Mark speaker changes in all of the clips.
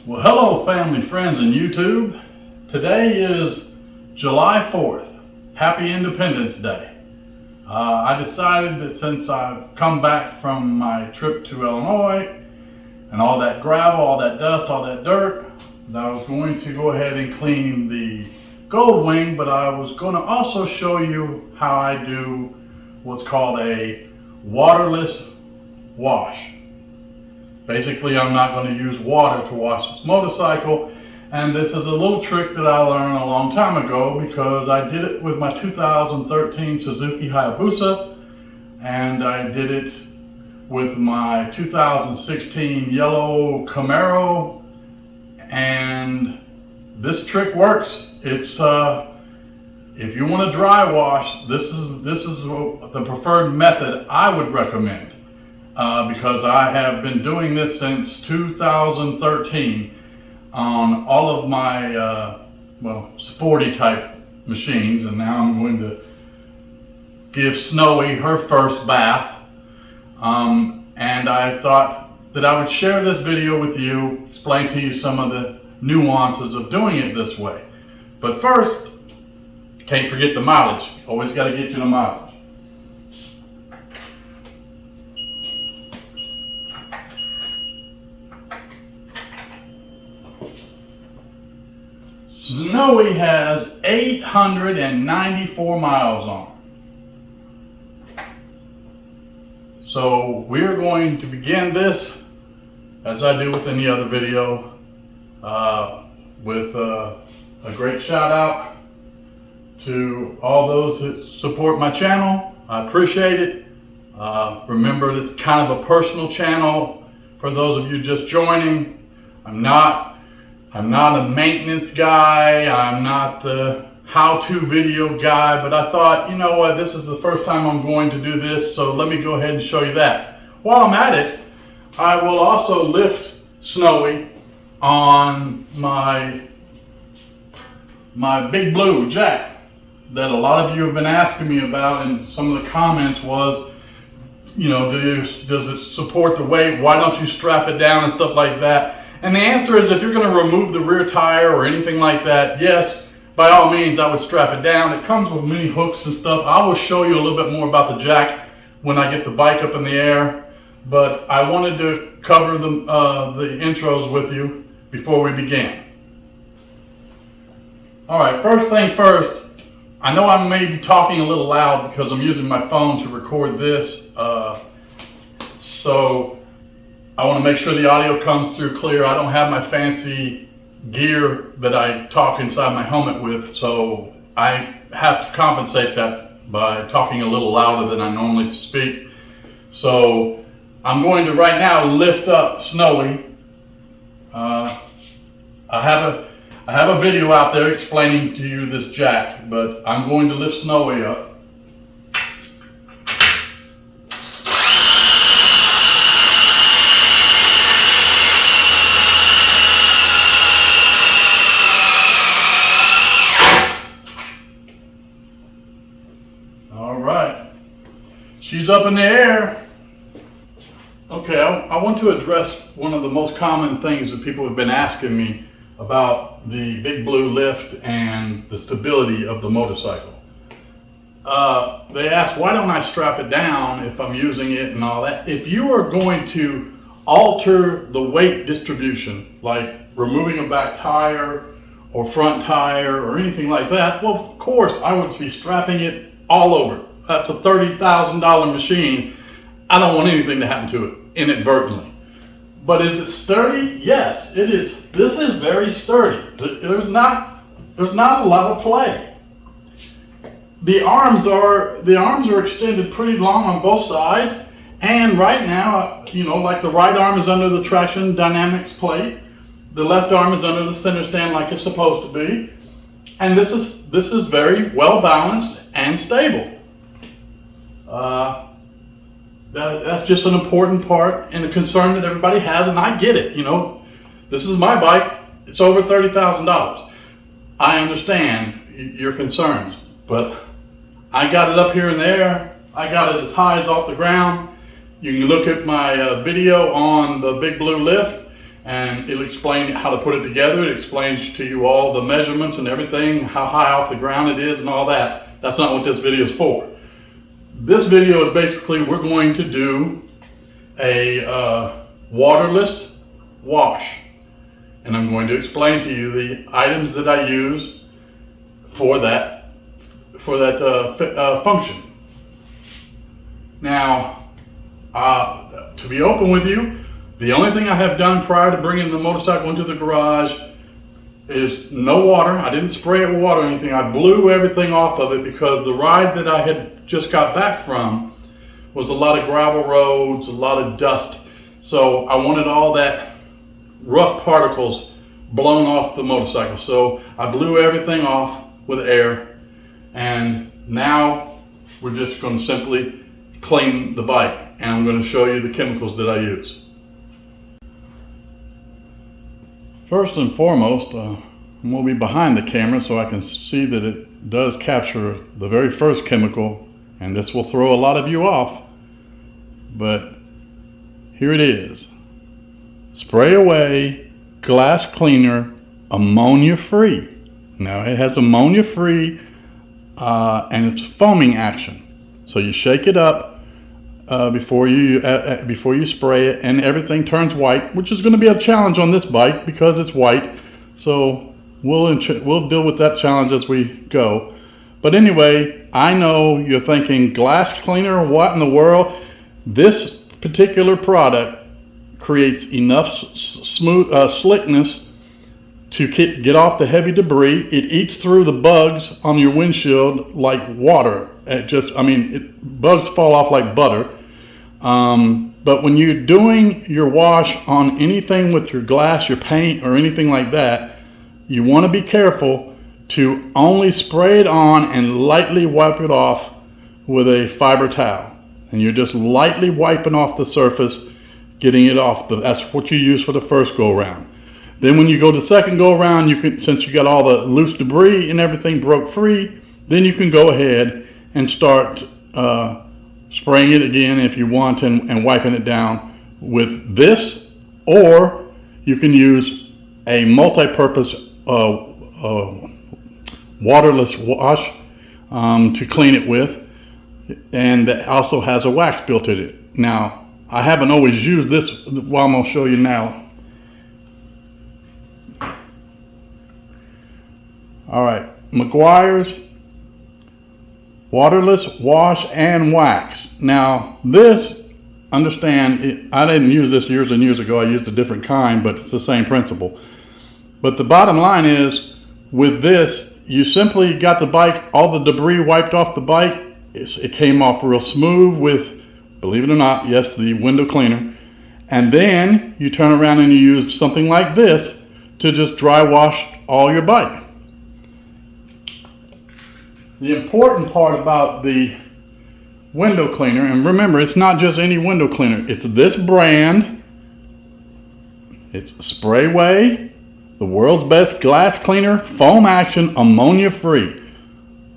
Speaker 1: Well, hello family, friends, and YouTube. Today is July 4th. Happy Independence Day. I decided that since I've come back from my trip to Illinois and all that gravel, all that dust, all that dirt, that I was going to go ahead and clean the Gold Wing, but I was going to also show you how I do what's called a waterless wash. Basically, I'm not going to use water to wash this motorcycle, and this is a little trick that I learned a long time ago because I did it with my 2013 Suzuki Hayabusa, and I did it with my 2016 yellow Camaro, and this trick works. It's if you want to dry wash, this is the preferred method I would recommend. Because I have been doing this since 2013 on all of my sporty type machines, and now I'm going to give Snowee her first bath, and I thought that I would share this video with you, explain to you some of the nuances of doing it this way. But first, can't forget the mileage. Always got to get you the mileage. Snowee has 894 miles on it. So we're going to begin this, as I do with any other video, with a great shout out to all those that support my channel. I appreciate it. Remember, this is kind of a personal channel for those of you just joining. I'm not a maintenance guy, I'm not the how-to video guy, but I thought, you know what, this is the first time I'm going to do this, so let me go ahead and show you that. While I'm at it, I will also lift Snowee on my Big Blue jack that a lot of you have been asking me about, and some of the comments was, you know, does it support the weight? Why don't you strap it down and stuff like that? And the answer is, if you're going to remove the rear tire or anything like that, yes, by all means, I would strap it down. It comes with many hooks and stuff. I will show you a little bit more about the jack when I get the bike up in the air. But I wanted to cover the intros with you before we begin. All right, first thing first, I know I may be talking a little loud because I'm using my phone to record this. So I want to make sure the audio comes through clear. I don't have my fancy gear that I talk inside my helmet with, so I have to compensate that by talking a little louder than I normally speak. So I'm going to right now lift up Snowee. I have a video out there explaining to you this jack, but I'm going to lift Snowee up. She's up in the air. Okay, I want to address one of the most common things that people have been asking me about the Big Blue lift and the stability of the motorcycle. They ask, why don't I strap it down if I'm using it and all that? If you are going to alter the weight distribution, like removing a back tire or front tire or anything like that, well, of course, I would be strapping it all over. That's a $30,000 machine. I don't want anything to happen to it inadvertently. But is it sturdy? Yes, it is. This is very sturdy. There's not a lot of play. The arms are extended pretty long on both sides, and right now, you know, like the right arm is under the traction dynamics plate, the left arm is under the center stand like it's supposed to be, and this is very well balanced and stable. That's just an important part and a concern that everybody has, and I get it. You know, this is my bike. It's over $30,000. I understand your concerns, but I got it up here in the air. I got it as high as off the ground. You can look at my video on the Big Blue lift, and it'll explain how to put it together. It explains to you all the measurements and everything, how high off the ground it is and all that. That's not what this video is for. This video is basically, we're going to do a waterless wash. And I'm going to explain to you the items that I use for that function. Now, to be open with you, the only thing I have done prior to bringing the motorcycle into the garage is no water. I didn't spray it with water or anything. I blew everything off of it because the ride that I had just got back from was a lot of gravel roads, a lot of dust. So I wanted all that rough particles blown off the motorcycle. So I blew everything off with air, and now we're just going to simply clean the bike, and I'm going to show you the chemicals that I use. First and foremost, I'm going to be behind the camera so I can see that it does capture the very first chemical, and this will throw a lot of you off, but here it is. Sprayway Glass Cleaner, ammonia-free. Now it has ammonia-free and it's foaming action. So you shake it up before you spray it, and everything turns white, which is going to be a challenge on this bike because it's white. So we'll deal with that challenge as we go. But anyway, I know you're thinking, glass cleaner, what in the world? This particular product creates enough slickness to get off the heavy debris. It eats through the bugs on your windshield like water. Bugs fall off like butter. But when you're doing your wash on anything with your glass, your paint, or anything like that, you want to be careful to only spray it on and lightly wipe it off with a fiber towel. And you're just lightly wiping off the surface, getting it off. That's what you use for the first go around. Then when you go the second go around, you can, since you got all the loose debris and everything broke free, then you can go ahead and start spraying it again if you want, and wiping it down with this, or you can use a multi-purpose waterless wash to clean it with, and that also has a wax built in it. Now, I haven't always used this, well, I'm going to show you now. All right, McGuire's waterless wash and wax. Now this, understand, I didn't use this years and years ago. I used a different kind, but it's the same principle. But the bottom line is, with this, you simply got the bike, all the debris wiped off the bike. It came off real smooth with, believe it or not, yes, the window cleaner. And then you turn around and you use something like this to just dry wash all your bike. The important part about the window cleaner, and remember, it's not just any window cleaner. It's this brand. It's Sprayway, the world's best glass cleaner, foam action, ammonia-free.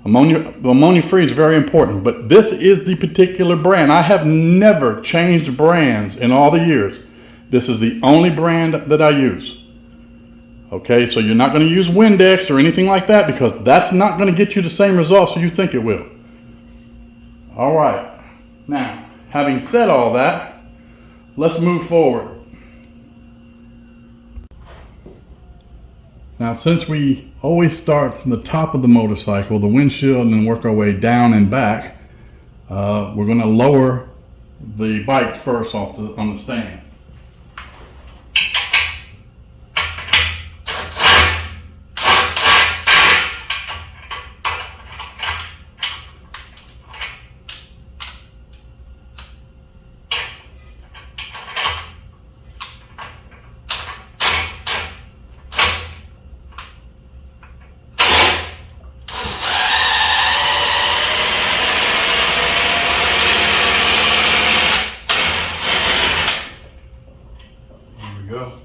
Speaker 1: Ammonia-free is very important, but this is the particular brand. I have never changed brands in all the years. This is the only brand that I use. Okay, so you're not going to use Windex or anything like that, because that's not going to get you the same results you think it will. All right, now, having said all that, let's move forward. Now, since we always start from the top of the motorcycle, the windshield, and then work our way down and back, we're going to lower the bike first on the stand.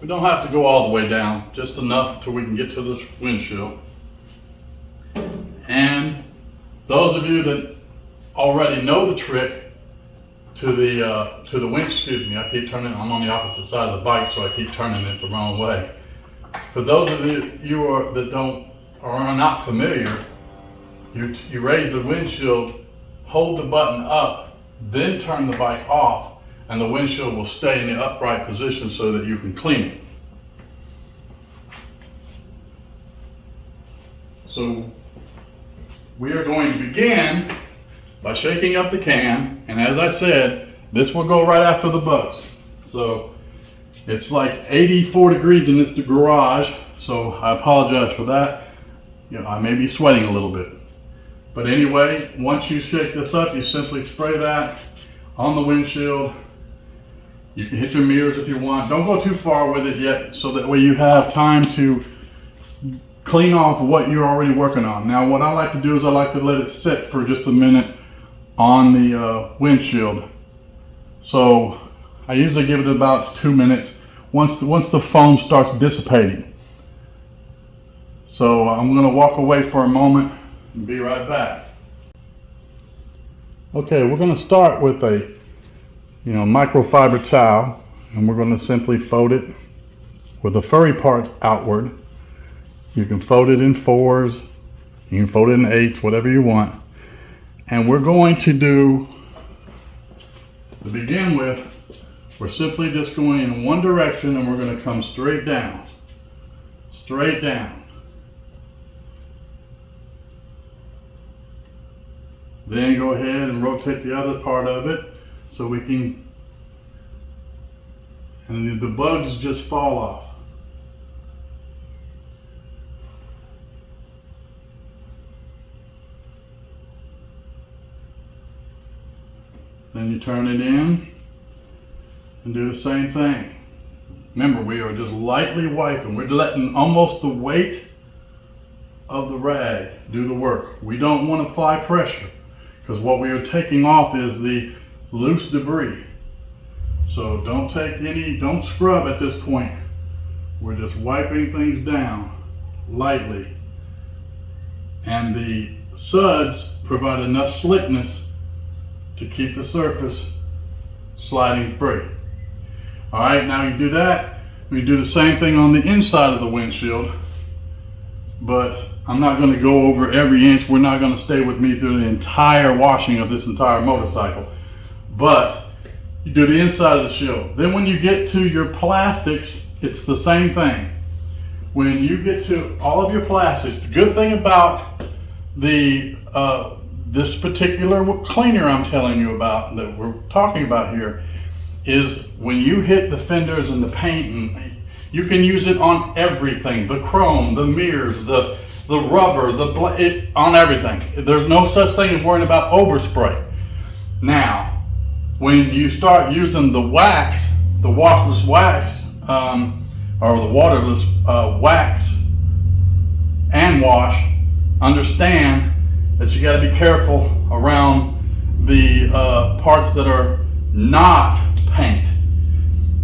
Speaker 1: We don't have to go all the way down, just enough till we can get to this windshield. And those of you that already know the trick to the winch. Excuse me, I keep turning. I'm on the opposite side of the bike, so I keep turning it the wrong way. For those of you are not familiar, you raise the windshield, hold the button up, then turn the bike off, and the windshield will stay in the upright position so that you can clean it. So we are going to begin by shaking up the can, and as I said, this will go right after the bugs. So it's like 84 degrees in this garage, so I apologize for that. I may be sweating a little bit. But anyway, once you shake this up, you simply spray that on the windshield. You can hit your mirrors if you want. Don't go too far with it yet, so that way you have time to clean off what you're already working on. Now, what I like to do is I like to let it sit for just a minute on the windshield. So I usually give it about 2 minutes once the foam starts dissipating. So I'm going to walk away for a moment and be right back. Okay, we're going to start with a microfiber towel, and we're going to simply fold it with the furry parts outward. You can fold it in 4s, you can fold it in 8s, whatever you want. And we're going to do, to begin with, we're simply just going in one direction, and we're going to come straight down. Straight down. Then go ahead and rotate the other part of it so we can, and the bugs just fall off. Then you turn it in and do the same thing. Remember, we are just lightly wiping. We're letting almost the weight of the rag do the work. We don't want to apply pressure, because what we are taking off is the loose debris. So don't scrub at this point. We're just wiping things down lightly. And the suds provide enough slickness to keep the surface sliding free. All right, now you do that. We do the same thing on the inside of the windshield, but I'm not going to go over every inch. We're not going to stay with me through the entire washing of this entire motorcycle, but you do the inside of the shield. Then when you get to your plastics, it's the same thing. When you get to all of your plastics, the good thing about this particular cleaner I'm telling you about, that we're talking about here, is when you hit the fenders and the paint, and you can use it on everything, the chrome, the mirrors, the rubber, on everything. There's no such thing as worrying about overspray. Now, when you start using the wax, the waterless wax, or the waterless wax and wash, understand that you got to be careful around the parts that are not paint,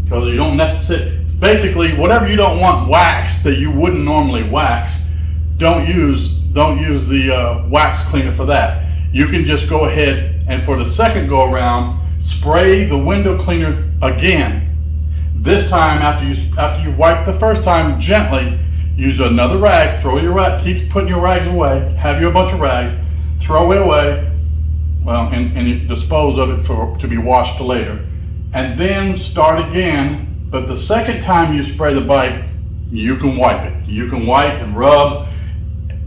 Speaker 1: because you don't necessarily, basically whatever you don't want waxed that you wouldn't normally wax, don't use the wax cleaner for that. You can just go ahead and for the second go around, spray the window cleaner again. This time, after you've wiped the first time, gently use another rag. Keep putting your rags away. Have you a bunch of rags? Throw it away. Well, and you dispose of it to be washed later, and then start again. But the second time you spray the bike, you can wipe it. You can wipe and rub,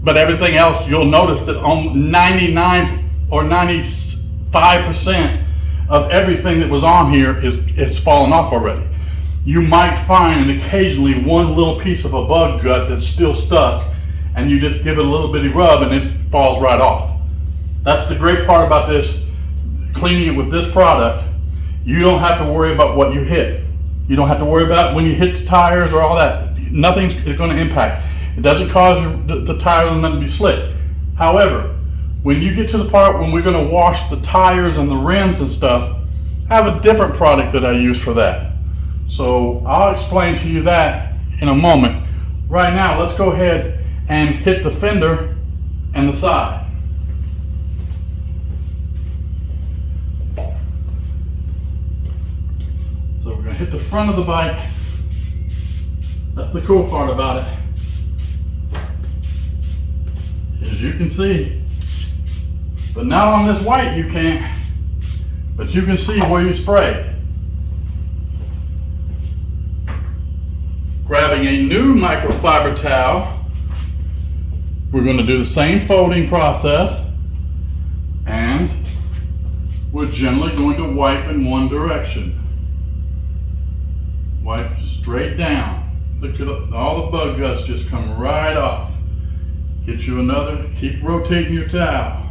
Speaker 1: but everything else, you'll notice that on 99 or 95% of everything that was on here is fallen off already. You might find occasionally one little piece of a bug gut that's still stuck, and you just give it a little bitty rub and it falls right off. That's the great part about this, cleaning it with this product. You don't have to worry about what you hit. You don't have to worry about when you hit the tires or all that. Nothing is going to impact. It doesn't cause the tires to be slick. However, when you get to the part when we're going to wash the tires and the rims and stuff, I have a different product that I use for that. So I'll explain to you that in a moment. Right now, let's go ahead and hit the fender and the side. hit the front of the bike. That's the cool part about it. As you can see, but now on this white you can't, but you can see where you sprayed. Grabbing a new microfiber towel, we're going to do the same folding process, and we're generally going to wipe in one direction. Wipe straight down. Look at all the bug guts just come right off. Get you another, keep rotating your towel.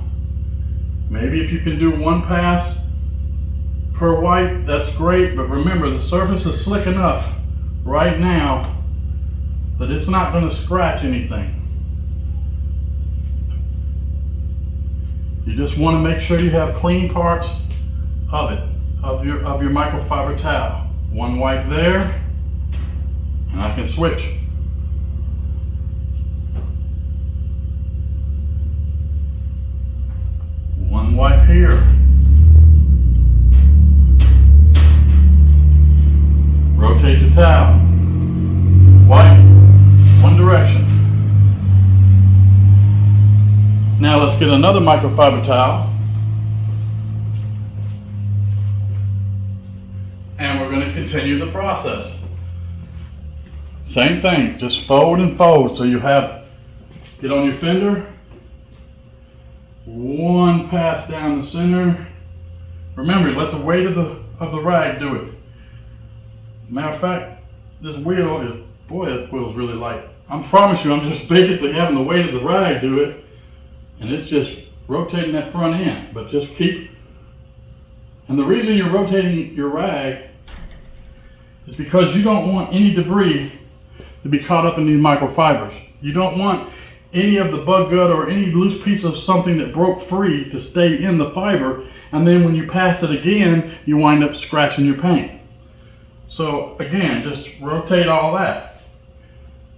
Speaker 1: Maybe if you can do one pass per wipe, that's great, but remember the surface is slick enough right now that it's not going to scratch anything. You just want to make sure you have clean parts of it, of your microfiber towel. One wipe there, and I can switch. One wipe here. Rotate the towel. Wipe, one direction. Now let's get another microfiber towel. And we're going to continue the process. Same thing, just fold and fold. So you have, get on your fender, one pass down the center. Remember, let the weight of the rag do it. Matter of fact, this wheel is, boy, that wheel's really light. I promise you, I'm just basically having the weight of the rag do it, and it's just rotating that front end. But just keep, and the reason you're rotating your rag is because you don't want any debris to be caught up in these microfibers. You don't want any of the bug gut or any loose piece of something that broke free to stay in the fiber, and then when you pass it again, you wind up scratching your paint. So again, just rotate all that.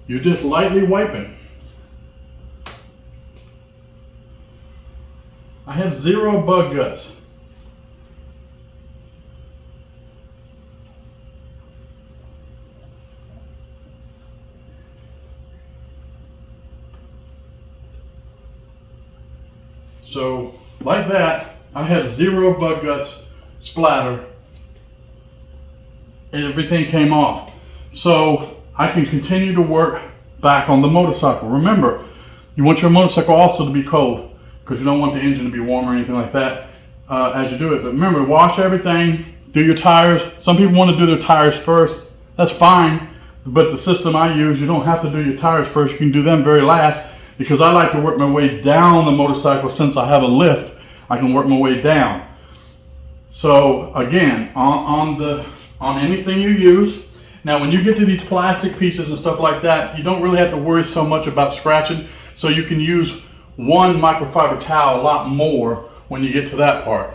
Speaker 1: You're just lightly wiping. I have 0 bug guts. So like that, I have 0 bug guts splatter, and everything came off. So I can continue to work back on the motorcycle. Remember, you want your motorcycle also to be cold, because you don't want the engine to be warm or anything like that as you do it. But remember, wash everything, do your tires. Some people want to do their tires first. That's fine, but the system I use, you don't have to do your tires first. You can do them very last, because I like to work my way down the motorcycle. Since I have a lift, I can work my way down. So again, on anything you use. Now when you get to these plastic pieces and stuff like that, you don't really have to worry so much about scratching. So you can use one microfiber towel a lot more when you get to that part.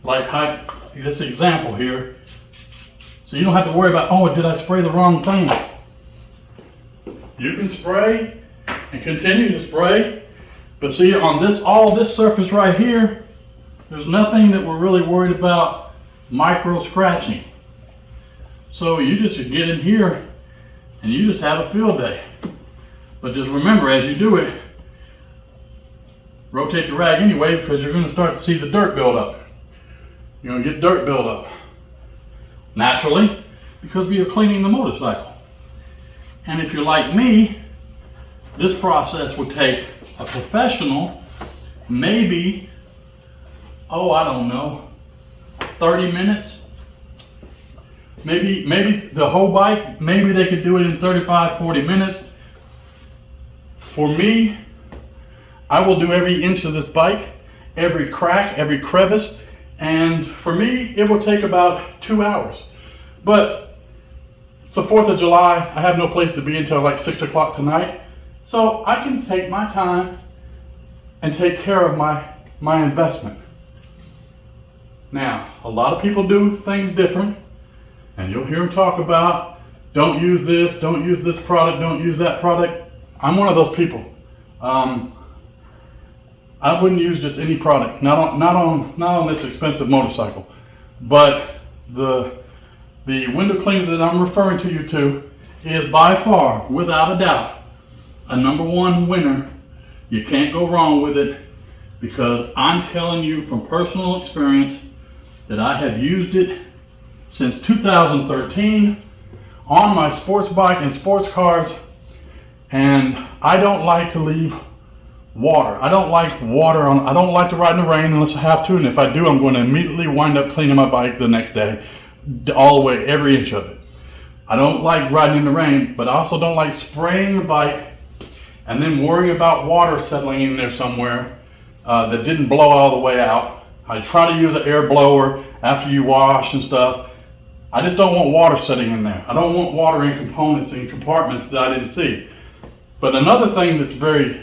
Speaker 1: Like this example here. So you don't have to worry about, oh, did I spray the wrong thing? You can spray and continue to spray, but see on all this surface right here, there's nothing that we're really worried about micro scratching. So you just get in here and you just have a field day. But just remember, as you do it, rotate the rag anyway, because you're going to start to see the dirt build up. You're going to get dirt build up naturally, because we are cleaning the motorcycle. And if you're like me, this process would take a professional maybe, oh, I don't know, 30 minutes. Maybe the whole bike, maybe they could do it in 35, 40 minutes. For me, I will do every inch of this bike, every crack, every crevice, and for me, it will take about 2 hours. But it's the 4th of July, I have no place to be until like 6 o'clock tonight, so I can take my time and take care of my investment. Now, a lot of people do things different, and you'll hear them talk about, don't use this product, don't use that product. I'm one of those people. I I wouldn't use just any product, not on this expensive motorcycle. But the window cleaner that I'm referring to you to is by far, without a doubt, a #1 winner. You can't go wrong with it, because I'm telling you from personal experience that I have used it since 2013 on my sports bike and sports cars, and I don't like to leave water. I don't like water on. I don't like to ride in the rain unless I have to, and if I do, I'm going to immediately wind up cleaning my bike the next day, all the way, every inch of it. I don't like riding in the rain, but I also don't like spraying the bike and then worrying about water settling in there somewhere that didn't blow all the way out. I try to use an air blower after you wash and stuff. I just don't want water sitting in there. I don't want water in components and compartments that I didn't see. But another thing that's very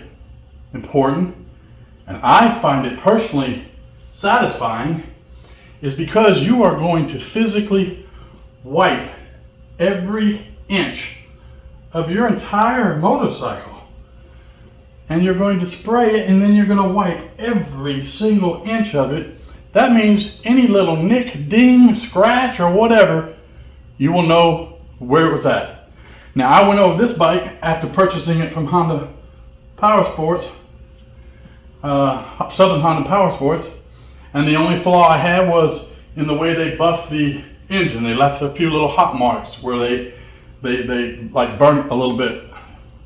Speaker 1: important, and I find it personally satisfying, is because you are going to physically wipe every inch of your entire motorcycle, and you're going to spray it, and then you're going to wipe every single inch of it. That means any little nick, ding, scratch, or whatever, you will know where it was at. Now, I went over this bike after purchasing it from Honda Power Sports, Southern Honda Power Sports, and the only flaw I had was in the way they buffed the engine. They left a few little hot marks where they like burnt a little bit.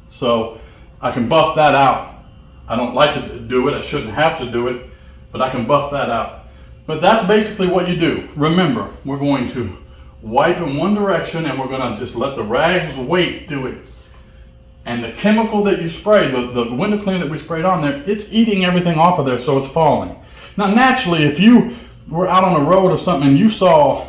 Speaker 1: So I can buff that out. I don't like to do it. I shouldn't have to do it, but I can buff that out. But that's basically what you do. Remember, we're going to wipe in one direction, and we're going to just let the rag's weight do it. And the chemical that you spray, the window cleaner that we sprayed on there, it's eating everything off of there, so it's falling. Now, naturally, if you were out on a road or something and you saw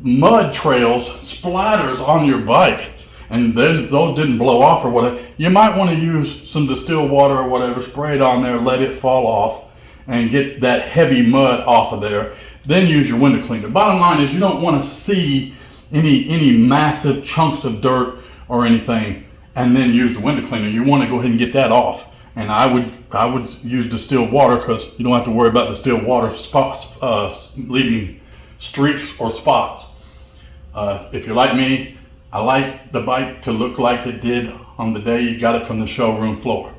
Speaker 1: mud trails, splatters on your bike, and those didn't blow off or whatever, you might want to use some distilled water or whatever, spray it on there, let it fall off, and get that heavy mud off of there. Then use your window cleaner. Bottom line is, you don't want to see any massive chunks of dirt or anything, and then use the window cleaner. You want to go ahead and get that off. And I would use distilled water, because you don't have to worry about distilled water leaving streaks or spots. If you're like me, I like the bike to look like it did on the day you got it from the showroom floor.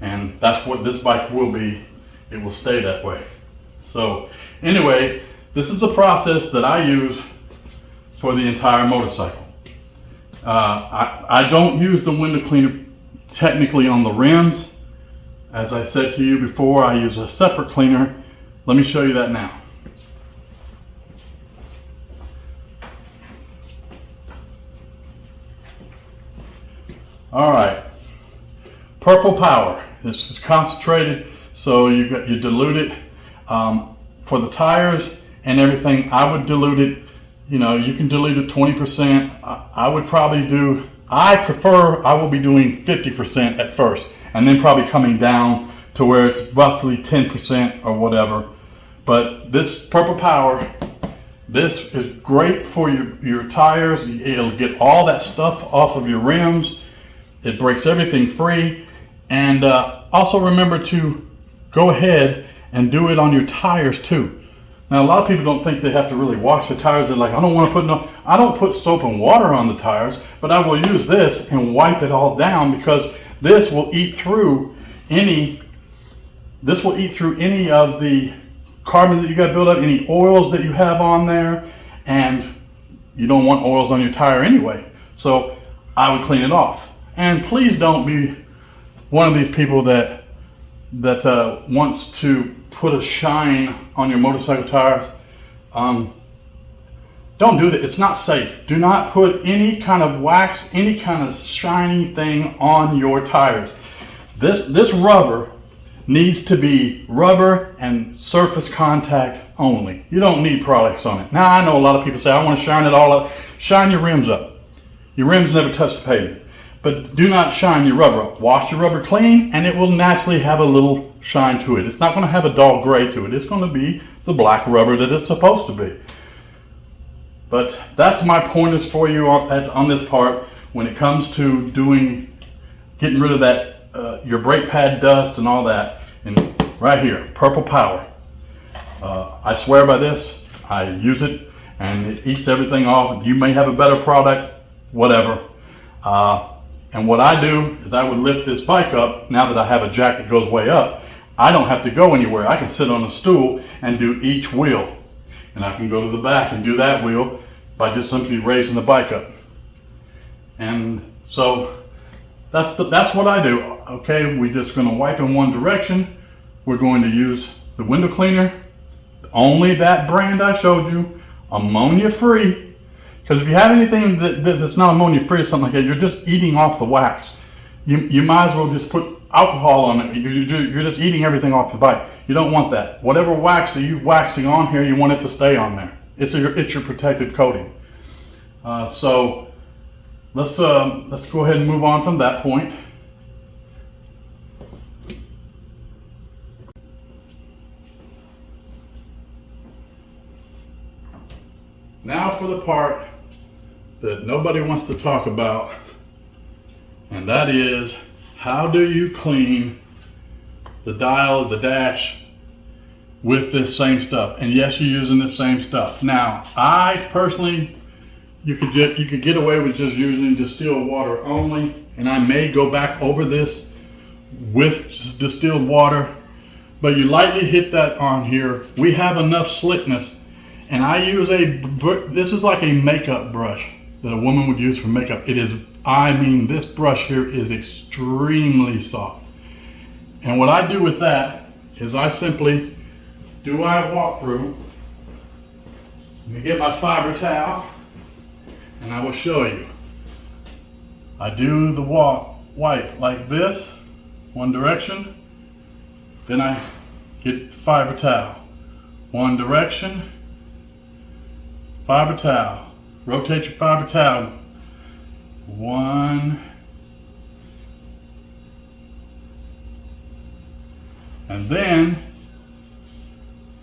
Speaker 1: And that's what this bike will be. It will stay that way. So anyway, this is the process that I use for the entire motorcycle. I don't use the window cleaner technically on the rims. As I said to you before, I use a separate cleaner. Let me show you that now. All right, Purple Power. This is concentrated, so you dilute it. For the tires and everything, I would dilute it. You know, you can dilute it 20%. I would probably I will be doing 50% at first, and then probably coming down to where it's roughly 10% or whatever. But this Purple Power, this is great for your tires. It'll get all that stuff off of your rims. It breaks everything free. And also remember to go ahead and do it on your tires too. Now, a lot of people don't think they have to really wash the tires. They're like, I don't put soap and water on the tires, but I will use this and wipe it all down, because this will eat through any of the carbon that you got built up, any oils that you have on there, and you don't want oils on your tire anyway. So I would clean it off. And please don't be one of these people that wants to put a shine on your motorcycle tires. Don't do that. It's not safe. Do not put any kind of wax, any kind of shiny thing on your tires. This rubber needs to be rubber and surface contact only. You don't need products on it. Now, I know a lot of people say, I want to shine it all up. Shine your rims up. Your rims never touch the pavement. But do not shine your rubber up. Wash your rubber clean, and it will naturally have a little shine to it. It's not going to have a dull gray to it. It's going to be the black rubber that it's supposed to be. But that's my pointers for you on this part when it comes to getting rid of that your brake pad dust and all that. And right here, Purple Power. I swear by this. I use it and it eats everything off. You may have a better product, whatever. And what I do is I would lift this bike up. Now that I have a jack that goes way up, I don't have to go anywhere. I can sit on a stool and do each wheel. And I can go to the back and do that wheel by just simply raising the bike up. And so that's what I do. Okay, we're just going to wipe in one direction. We're going to use the window cleaner, only that brand I showed you, ammonia-free. Because if you have anything that's not ammonia-free or something like that, you're just eating off the wax. You might as well just put alcohol on it. You're just eating everything off the bike. You don't want that. Whatever wax that you're waxing on here, you want it to stay on there. It's your protective coating. So let's go ahead and move on from that point. Now for the part that nobody wants to talk about, and that is, how do you clean the dial, the dash with this same stuff? And yes, you're using the same stuff. Now, I personally, you could get away with just using distilled water only, and I may go back over this with distilled water, but you lightly hit that on here. We have enough slickness, and I use this is like a makeup brush that a woman would use for makeup. It is, I mean, this brush here is extremely soft. And what I do with that is I simply do I walk through. Let me get my fiber towel and I will show you. I do the wipe like this, one direction, then I get the fiber towel. One direction, fiber towel. Rotate your fiber towel. One. And then,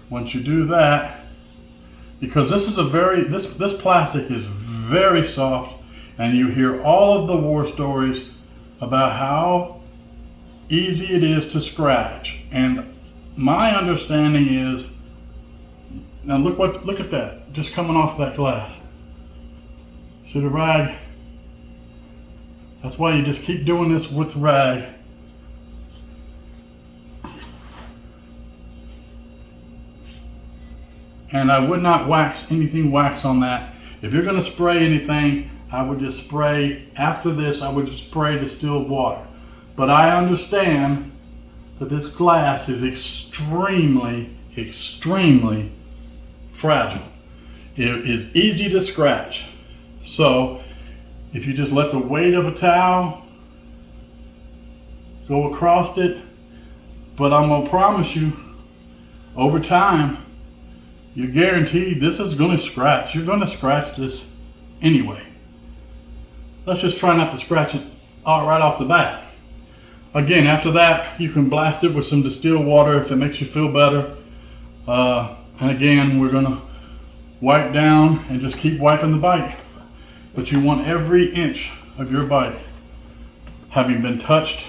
Speaker 1: once you do that, because this is this plastic is very soft, and you hear all of the war stories about how easy it is to scratch. And my understanding is, now look at that, just coming off that glass. See the rag? That's why you just keep doing this with the rag. And I would not wax anything wax on that. If you're going to spray anything, I would just spray, after this, I would just spray distilled water. But I understand that this glass is extremely, extremely fragile. It is easy to scratch. So if you just let the weight of a towel go across it, but I'm gonna promise you, over time, you're guaranteed this is gonna scratch. You're gonna scratch this anyway. Let's just try not to scratch it right off the bat. Again, after that, you can blast it with some distilled water if it makes you feel better. And again, we're gonna wipe down and just keep wiping the bike. But you want every inch of your bike having been touched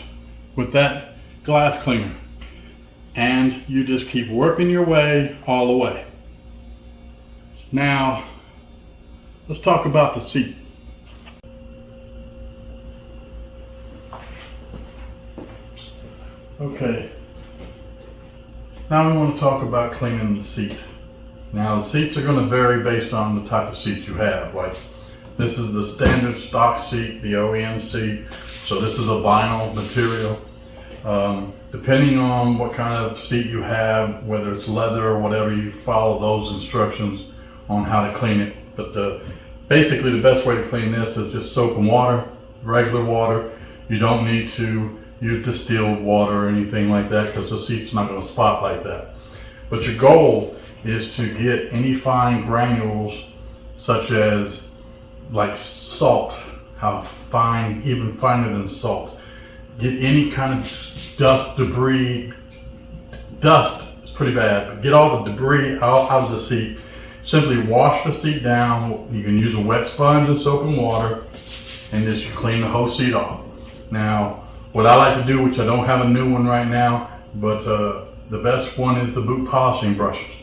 Speaker 1: with that glass cleaner. And you just keep working your way all the way. Now, let's talk about the seat. Okay, now we want to talk about cleaning the seat. Now the seats are going to vary based on the type of seat you have. Like, this is the standard stock seat, the OEM seat. So this is a vinyl material. Depending on what kind of seat you have, whether it's leather or whatever, you follow those instructions on how to clean it. But basically the best way to clean this is just soap and water, regular water. You don't need to use distilled water or anything like that, because the seat's not going to spot like that. But your goal is to get any fine granules, such as like salt, how fine, even finer than salt. Get any kind of dust, debris. Dust is pretty bad, but get all the debris out of the seat. Simply wash the seat down. You can use a wet sponge and soap and water, and just you clean the whole seat off. Now, what I like to do, which I don't have a new one right now, but the best one is the boot polishing brushes.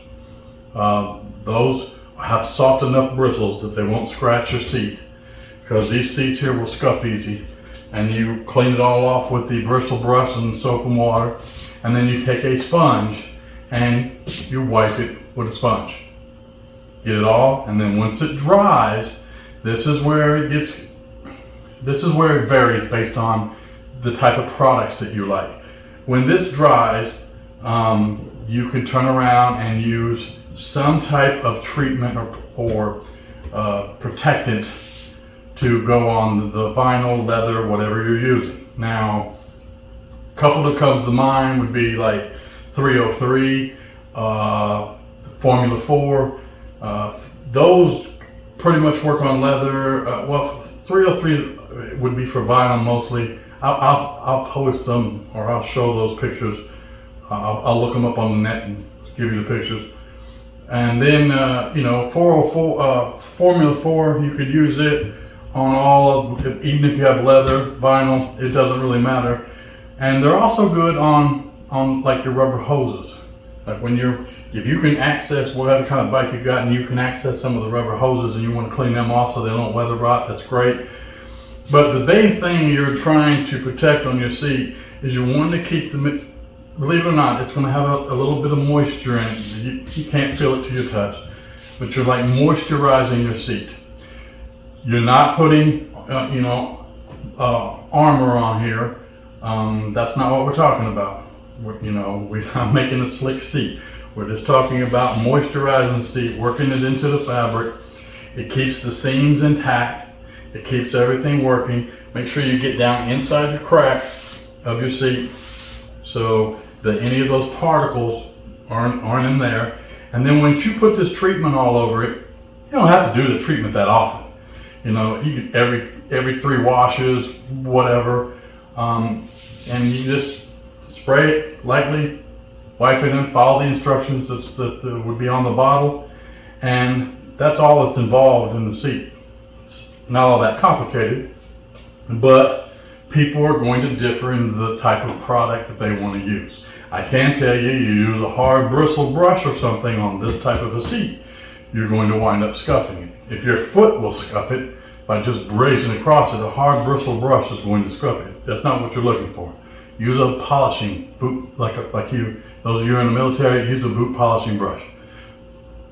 Speaker 1: Those have soft enough bristles that they won't scratch your seat, because these seats here will scuff easy. And you clean it all off with the bristle brush and soap and water, and then you take a sponge and you wipe it with a sponge. Get it all, and then once it dries, this is where it varies based on the type of products that you like. When this dries, you can turn around and use some type of treatment or protectant to go on the vinyl, leather, whatever you're using. Now, a couple that comes to mind would be like 303, Formula 4. Those pretty much work on leather. Well, 303 would be for vinyl mostly. I'll post them, or I'll show those pictures. I'll look them up on the net and give you the pictures. And then, 404, Formula 4, you could use it on all of, even if you have leather, vinyl, it doesn't really matter. And they're also good on like your rubber hoses. Like if you can access whatever kind of bike you got and you can access some of the rubber hoses and you want to clean them off so they don't weather rot, that's great. But the main thing you're trying to protect on your seat is you want to keep believe it or not, it's going to have a little bit of moisture in it. You can't feel it to your touch, but you're like moisturizing your seat. You're not putting, armor on here. That's not what we're talking about. We're not making a slick seat. We're just talking about moisturizing the seat, working it into the fabric. It keeps the seams intact. It keeps everything working. Make sure you get down inside the cracks of your seat so that any of those particles aren't in there. And then once you put this treatment all over it, you don't have to do the treatment that often. You every 3 washes, whatever, and you just spray it lightly, wipe it in, follow the instructions that would be on the bottle, and that's all that's involved in the seat. It's not all that complicated, but people are going to differ in the type of product that they want to use. I can tell you use a hard bristle brush or something on this type of a seat, you're going to wind up scuffing it. If your foot will scuff it by just grazing across it, a hard bristle brush is going to scuff it. That's not what you're looking for. Use a polishing boot, those of you in the military, use a boot polishing brush.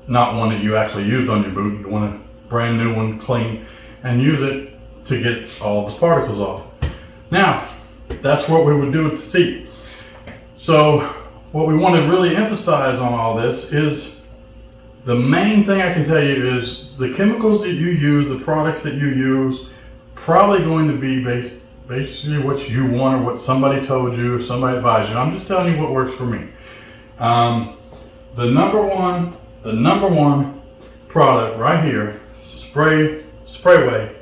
Speaker 1: Not one that you actually used on your boot. You want a brand new one, clean, and use it to get all the particles off. Now, that's what we would do with the seat. So what we want to really emphasize on all this is the main thing I can tell you is the chemicals that you use, the products that you use, probably going to be basically what you want or what somebody told you or somebody advised you. I'm just telling you what works for me. The number one product right here, Sprayway,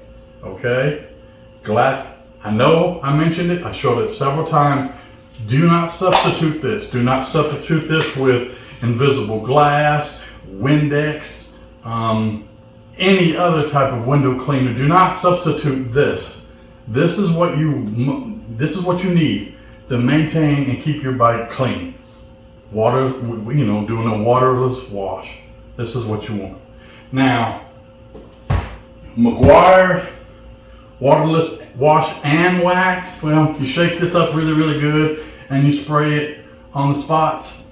Speaker 1: okay? Glass, I know I mentioned it, I showed it several times. Do not substitute this. Do not substitute this with invisible glass, Windex, any other type of window cleaner. Do not substitute this. This is what you need to maintain and keep your bike clean. Doing a waterless wash. This is what you want. Now, McGuire waterless wash and wax. Well, you shake this up really, really good and you spray it on the spots.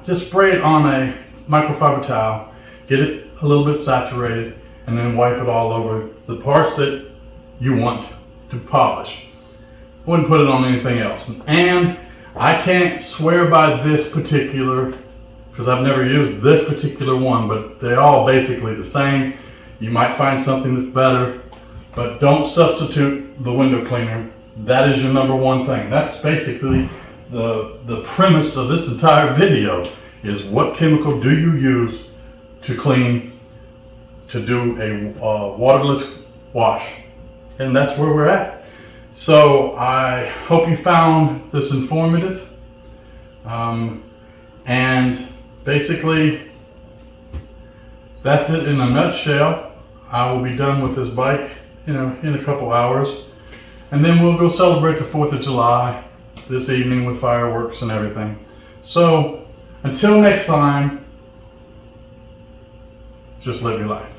Speaker 1: Just spray it on a microfiber towel, get it a little bit saturated, and then wipe it all over the parts that you want to polish. I wouldn't put it on anything else. And I can't swear by this particular, because I've never used this particular one, but they're all basically the same. You might find something that's better, but don't substitute the window cleaner. That is your number one thing. That's basically the premise of this entire video, is what chemical do you use to clean, to do a waterless wash. And that's where we're at. So I hope you found this informative. And basically, that's it in a nutshell. I will be done with this bike, in a couple hours. And then we'll go celebrate the 4th of July this evening with fireworks and everything. So Until next time, just live your life.